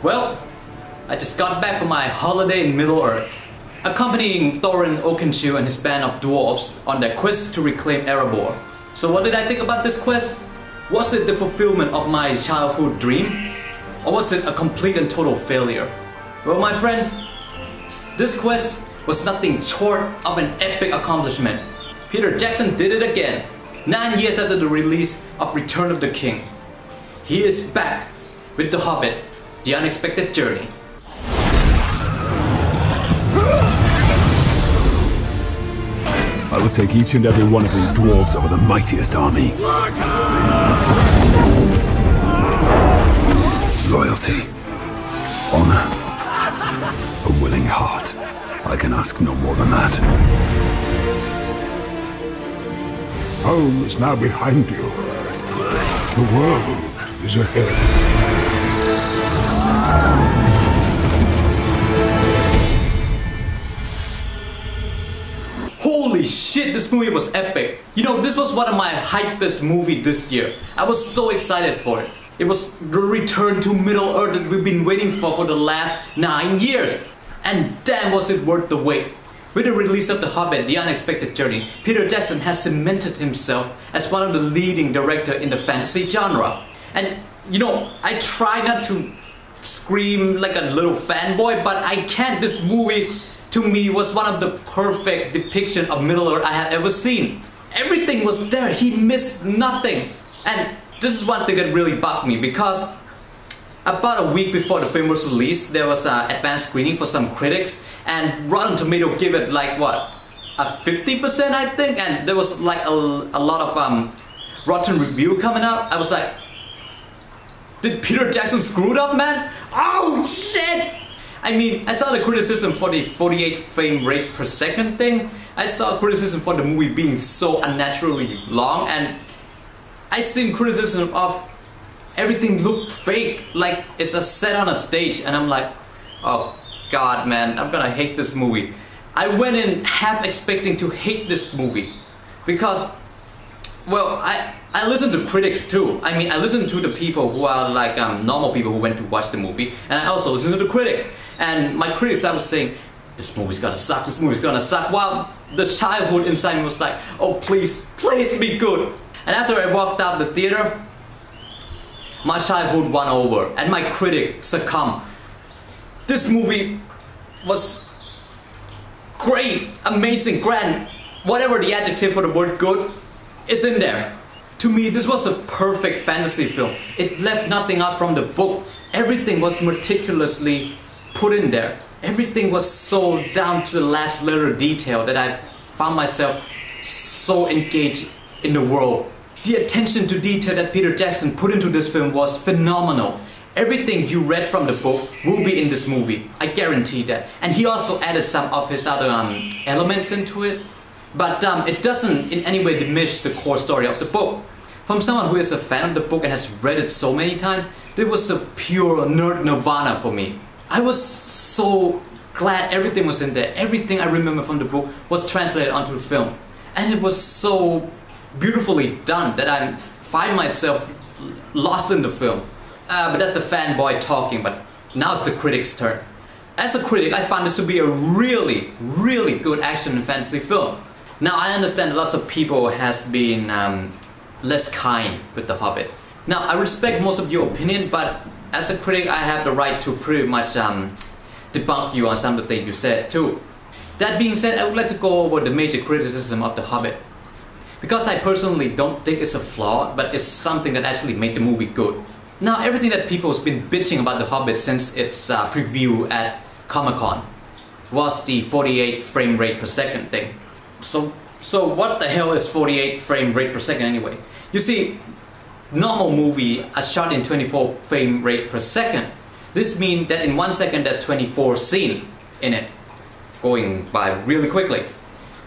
Well, I just got back from my holiday in Middle-earth, accompanying Thorin Oakenshield and his band of dwarves on their quest to reclaim Erabor. So what did I think about this quest? Was it the fulfillment of my childhood dream? Or was it a complete and total failure? Well, my friend, this quest was nothing short of an epic accomplishment. Peter Jackson did it again, 9 years after the release of Return of the King. He is back with The Hobbit, The Unexpected Journey. I will take each and every one of these dwarves over the mightiest army. Loyalty, honor, a willing heart. I can ask no more than that. Home is now behind you. The world is ahead. Holy shit, this movie was epic. You know, this was one of my hypest movies this year. I was so excited for it. It was the return to Middle-earth that we've been waiting for the last 9 years. And damn was it worth the wait. With the release of The Hobbit, The Unexpected Journey, Peter Jackson has cemented himself as one of the leading directors in the fantasy genre. And you know, I try not to scream like a little fanboy, but I can't. This movie, to me, was one of the perfect depiction of Middle-earth I had ever seen. Everything was there, he missed nothing. And this is one thing that really bugged me, because about a week before the film was released, there was an advanced screening for some critics, and Rotten Tomato gave it like what? A 50% I think, and there was like a lot of rotten review coming out. I was like, did Peter Jackson screw it up, man? Oh shit! I mean, I saw the criticism for the 48 frame rate per second thing. I saw criticism for the movie being so unnaturally long, and I seen criticism of everything looked fake, like it's a set on a stage, and I'm like, oh god man, I'm gonna hate this movie. I went in half expecting to hate this movie because, well, I listen to critics too. I mean, I listen to the people who are like normal people who went to watch the movie, and I also listen to the critic. And my critics, I was saying, this movie's gonna suck, this movie's gonna suck, while the childhood inside me was like, oh please, please be good. And after I walked out the theater, my childhood won over and my critic succumbed. This movie was great, amazing, grand, whatever the adjective for the word good is in there. To me, this was a perfect fantasy film. It left nothing out from the book. Everything was meticulously put in there. Everything was so down to the last letter detail that I found myself so engaged in the world. The attention to detail that Peter Jackson put into this film was phenomenal. Everything you read from the book will be in this movie, I guarantee that. And he also added some of his other elements into it, but it doesn't in any way diminish the core story of the book. From someone who is a fan of the book and has read it so many times, it was a pure nerd nirvana for me. I was so glad everything was in there. Everything I remember from the book was translated onto the film. And it was so beautifully done that I find myself lost in the film. But that's the fanboy talking, but now it's the critic's turn. As a critic, I found this to be a really, really good action and fantasy film. Now I understand lots of people has been less kind with The Hobbit. Now I respect most of your opinion, but as a critic I have the right to pretty much debunk you on some of the things you said too. That being said, I would like to go over the major criticism of The Hobbit. Because I personally don't think it's a flaw, but it's something that actually made the movie good. Now everything that people have been bitching about The Hobbit since its preview at Comic-Con was the 48 frame rate per second thing. So what the hell is 48 frame rate per second anyway? You see, normal movie are shot in 24 frame rate per second. This means that in 1 second there's 24 scenes in it, going by really quickly.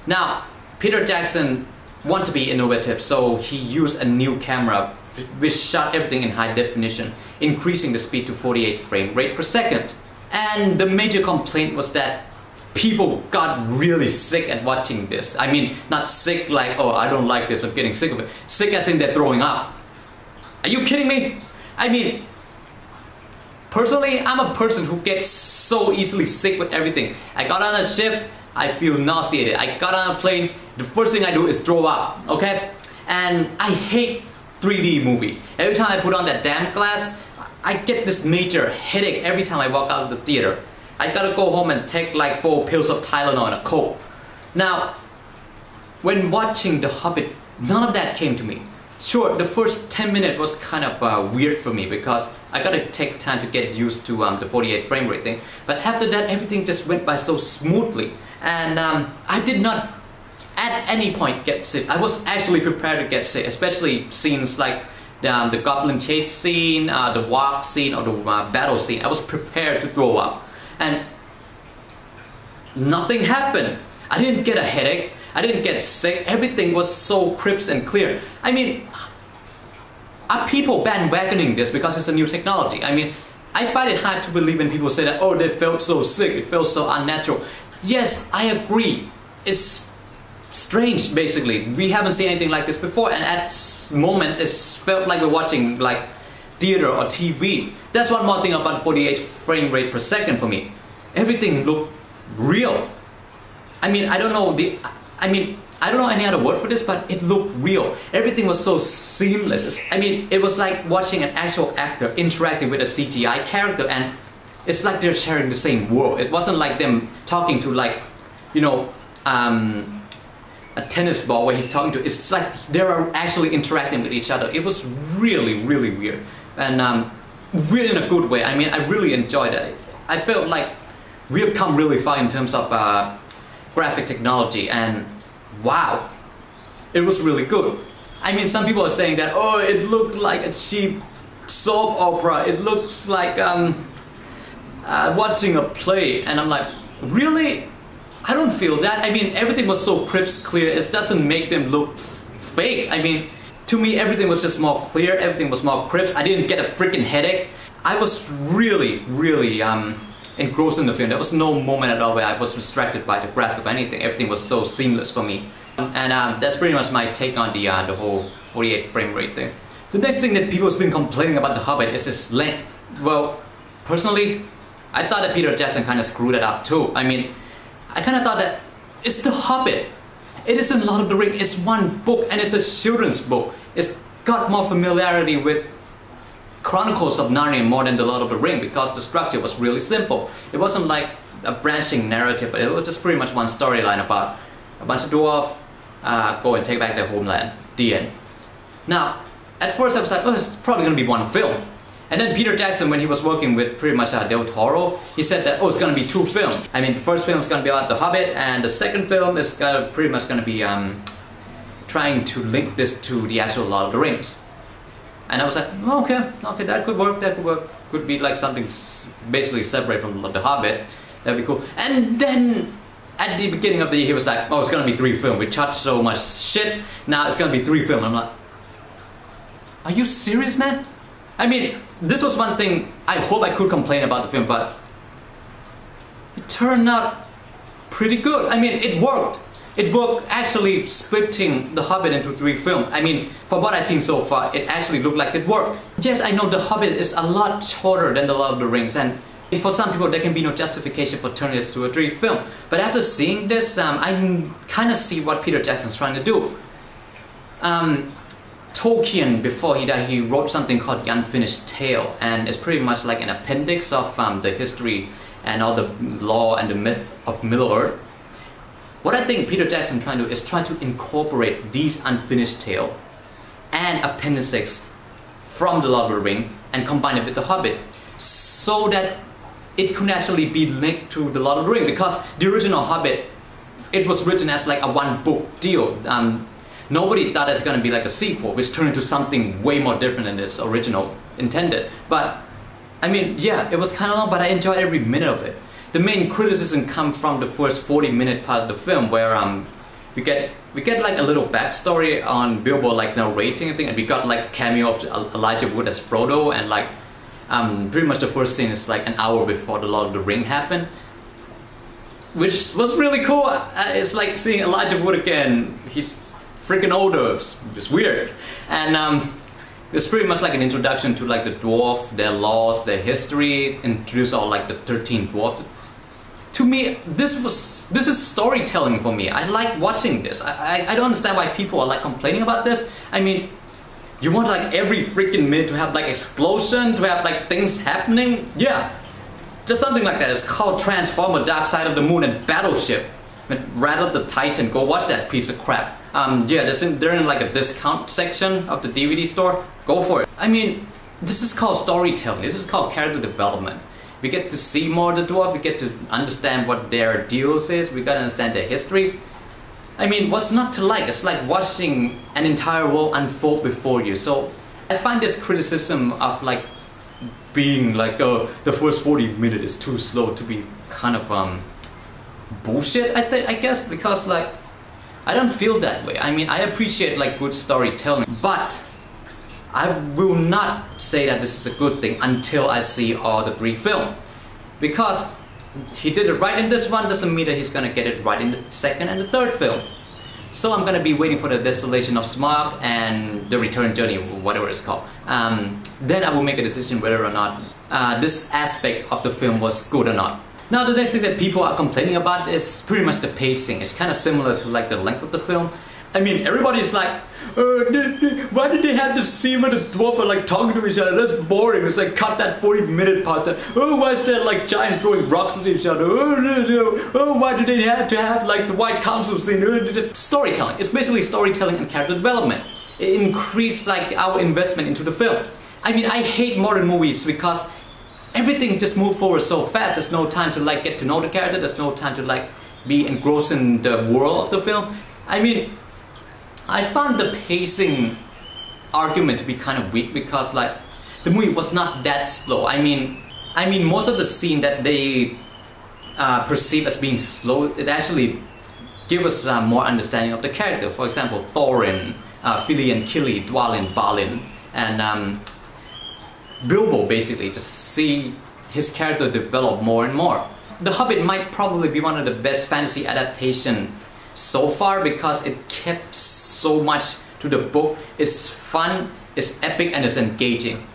Now, Peter Jackson wanted to be innovative, so he used a new camera which shot everything in high definition, increasing the speed to 48 frame rate per second. And the major complaint was that people got really sick at watching this. I mean, not sick like, oh, I don't like this, I'm getting sick of it. Sick as in they're throwing up. Are you kidding me? I mean, personally, I'm a person who gets so easily sick with everything. I got on a ship, I feel nauseated. I got on a plane, the first thing I do is throw up, okay? And I hate 3D movie. Every time I put on that damn glass, I get this major headache every time I walk out of the theater. I gotta go home and take like 4 pills of Tylenol and a Coke. Now, when watching The Hobbit, none of that came to me. Sure, the first 10 minutes was kind of weird for me because I gotta take time to get used to the 48 frame rate thing. But after that, everything just went by so smoothly. And I did not at any point get sick. I was actually prepared to get sick, especially scenes like the goblin chase scene, the walk scene, or the battle scene. I was prepared to throw up. And nothing happened. I didn't get a headache. I didn't get sick. Everything was so crisp and clear. I mean, are people bandwagoning this because it's a new technology? I mean, I find it hard to believe when people say that, oh, they felt so sick, it felt so unnatural. Yes, I agree. It's strange, basically. We haven't seen anything like this before, and at moment, it felt like we're watching like theater or TV. That's one more thing about 48 frame rate per second for me. Everything looked real. I mean, I don't know any other word for this, but it looked real. Everything was so seamless. I mean, it was like watching an actual actor interacting with a CGI character, and it's like they're sharing the same world. It wasn't like them talking to like, you know, a tennis ball where he's talking to. It's like they're actually interacting with each other. It was really, really weird, and weird in a good way. I mean, I really enjoyed it. I felt like we have come really far in terms of graphic technology, and wow, it was really good. I mean, some people are saying that, oh, it looked like a cheap soap opera. It looks like watching a play, and I'm like, really? I don't feel that. I mean, everything was so crisp, clear. It doesn't make them look fake. I mean, to me, everything was just more clear. Everything was more crisp. I didn't get a freaking headache. I was really, really engrossed in the film. There was no moment at all where I was distracted by the graphic or anything. Everything was so seamless for me. And that's pretty much my take on the whole 48 frame rate thing. The next thing that people have been complaining about The Hobbit is its length. Well, personally, I thought that Peter Jackson kind of screwed it up too. I mean, I kind of thought that it's The Hobbit. It isn't Lord of the Rings. It's one book, and it's a children's book. It's got more familiarity with Chronicles of Narnia more than The Lord of the Rings because the structure was really simple. It wasn't like a branching narrative, but it was just pretty much one storyline about a bunch of dwarves go and take back their homeland. The end. Now, at first I was like, oh, it's probably going to be one film. And then Peter Jackson, when he was working with pretty much Del Toro, he said that, oh, it's going to be 2 films. I mean, the first film is going to be about The Hobbit, and the second film is pretty much going to be trying to link this to the actual Lord of the Rings. And I was like, oh, okay, that could work, Could be like something basically separate from The Hobbit. That'd be cool. And then at the beginning of the year, he was like, oh, it's gonna be 3 films. We charged so much shit, now it's gonna be 3 films. I'm like, are you serious, man? I mean, this was one thing I hope I could complain about the film, but it turned out pretty good. I mean, it worked. It worked actually splitting The Hobbit into 3 films. I mean, for what I've seen so far, it actually looked like it worked. Yes, I know The Hobbit is a lot shorter than The Lord of the Rings, and for some people there can be no justification for turning this to a 3 film. But after seeing this, I kind of see what Peter Jackson's trying to do. Tolkien, before he died, he wrote something called The Unfinished Tale, and it's pretty much like an appendix of the history and all the lore and the myth of Middle-earth. What I think Peter Jackson trying to do is try to incorporate these unfinished tale and appendices from The Lord of the Rings and combine it with The Hobbit so that it could actually be linked to The Lord of the Rings, because the original Hobbit, it was written as like a 1-book deal. Nobody thought it's going to be like a sequel, which turned into something way more different than this original intended. But I mean, yeah, it was kind of long, but I enjoyed every minute of it. The main criticism comes from the first 40-minute part of the film, where we get like a little backstory on Bilbo, like narrating thing, and we got like a cameo of Elijah Wood as Frodo, and like pretty much the first scene is like an hour before the Lord of the Ring happened, which was really cool. It's like seeing Elijah Wood again. He's freaking older. It's weird, and It's pretty much like an introduction to like the dwarf, their laws, their history, introduce all like the 13 dwarfs. To me, this is storytelling for me. I like watching this. I don't understand why people are like complaining about this. I mean, you want like every freaking minute to have like explosion, to have like things happening? Yeah, there's something like that. It's called Transformer Dark Side of the Moon and Battleship. Rattle the Titan, go watch that piece of crap. Yeah, they're in like a discount section of the DVD store. Go for it. I mean, this is called storytelling. This is called character development. We get to see more of the dwarf, we get to understand what their deals is, we gotta understand their history. I mean, what's not to like? It's like watching an entire world unfold before you. So I find this criticism of like being like, oh, the first 40 minutes is too slow to be kind of bullshit, I guess, because like I don't feel that way. I mean, I appreciate like good storytelling, but I will not say that this is a good thing until I see all the 3 films. Because he did it right in this one doesn't mean that he's gonna get it right in the 2nd and the 3rd film. So I'm gonna be waiting for the Desolation of Smaug and the Return Journey, whatever it's called. Then I will make a decision whether or not this aspect of the film was good or not. Now the next thing that people are complaining about is pretty much the pacing. It's kind of similar to like the length of the film. I mean, everybody's like, why did they have this scene where the dwarf are like talking to each other? That's boring. It's like, cut that 40-minute part. Oh, why is there like giant throwing rocks at each other? Oh, why do they have to have like the White Council scene? Storytelling. It's basically storytelling and character development. It increased like our investment into the film. I mean, I hate modern movies because everything just moves forward so fast. There's no time to like get to know the character. There's no time to like be engrossed in the world of the film. I mean, I found the pacing argument to be kind of weak because like the movie was not that slow. I mean most of the scene that they perceive as being slow, it actually gives us more understanding of the character. For example, Thorin, Filian, Kili, Dwalin, Balin, and Bilbo, basically, to see his character develop more and more. The Hobbit might probably be one of the best fantasy adaptations so far because it kept so much to the book. It's fun, it's epic, and it's engaging.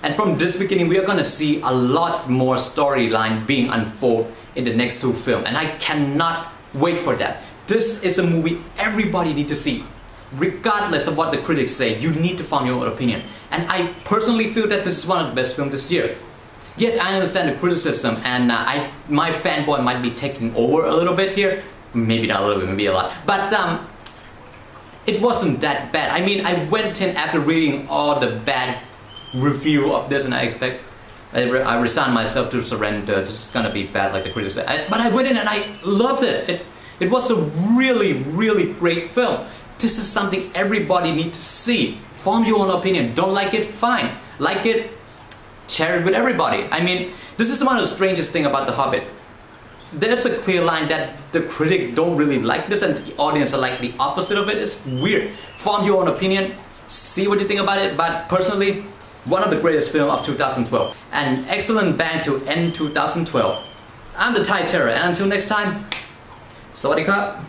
And from this beginning, we are gonna see a lot more storyline being unfolded in the next 2 films, and I cannot wait for that. This is a movie everybody needs to see. Regardless of what the critics say, you need to form your own opinion. And I personally feel that this is one of the best films this year. Yes, I understand the criticism, and my fanboy might be taking over a little bit here. Maybe not a little bit, maybe a lot. But it wasn't that bad. I mean, I went in after reading all the bad review of this, and I resigned myself to surrender. This is gonna be bad like the critics said. But I went in and I loved it. It was a really, really great film. This is something everybody needs to see. Form your own opinion. Don't like it? Fine. Like it? Share it with everybody. I mean, this is one of the strangest things about The Hobbit. There's a clear line that the critic don't really like this and the audience are like the opposite of it. It's weird. Form your own opinion. See what you think about it. But personally, one of the greatest films of 2012. An excellent bang to end 2012. I'm the Thai Terror, and until next time, Sawadee Krap.